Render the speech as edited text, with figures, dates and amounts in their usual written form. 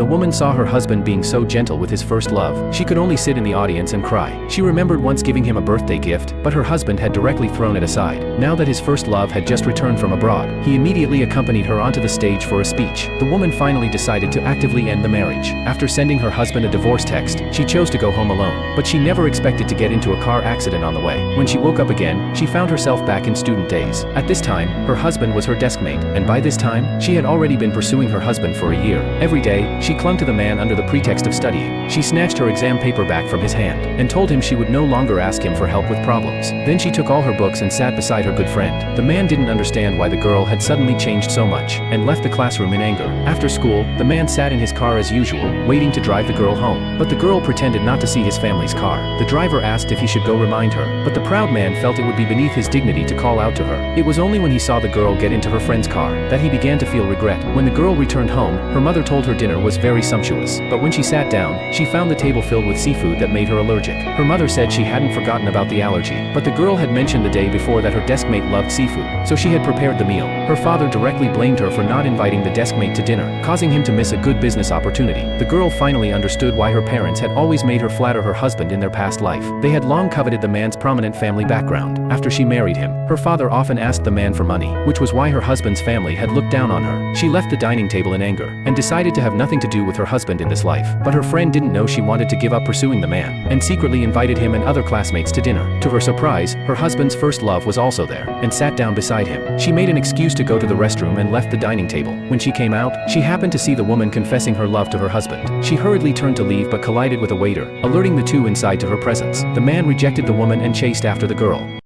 the woman saw her husband being so gentle with his first love, she could only sit in the audience and cry. She remembered once giving him a birthday gift, but her husband had directly thrown it aside. Now that his first love had just returned from abroad, he immediately accompanied her onto the stage for a speech. The woman finally decided to actively end the marriage. After sending her husband a divorce text, she chose to go home alone, but she never expected to get into a car accident on the way. When she woke up again, she found herself back in student days. At this time, her husband was her deskmate, and by this time, she had already been pursuing her husband for a year. Every day, she clung to the man under the pretext of studying. She snatched her exam paper back from his hand, and told him she would no longer ask him for help with problems. Then she took all her books and sat beside her good friend. The man didn't understand why the girl had suddenly changed so much, and left the classroom in anger. After school, the man sat in his car as usual, waiting to drive the girl home. But the girl pretended not to see his family's car. The driver asked if he should go remind her, but the proud man felt it would be beneath his dignity to call out to her. It was only when he saw the girl get into her friend's car that he began to feel regret. When the girl returned home, her mother told her dinner was very sumptuous, but when she sat down, she found the table filled with seafood that made her allergic. Her mother said she hadn't forgotten about the allergy, but the girl had mentioned the day before that her deskmate loved seafood, so she had prepared the meal. Her father directly blamed her for not inviting the deskmate to dinner, causing him to miss a good business opportunity. The girl finally understood why her parents had always made her flatter her husband in their past life. They had long coveted the man's prominent family background. After she married him, her father often asked the man for money, which was why her husband's family had looked down on her. She left the dining table in anger, and decided to have nothing to do with her husband in this life. But her friend didn't know she wanted to give up pursuing the man, and secretly invited him and other classmates to dinner. To her surprise, her husband's first love was also there, and sat down beside him. She made an excuse to go to the restroom and left the dining table. When she came out, she happened to see the woman confessing her love to her husband. She hurriedly turned to leave but collided with a waiter, alerting the two inside to her presence. The man rejected the woman and chased after the girl.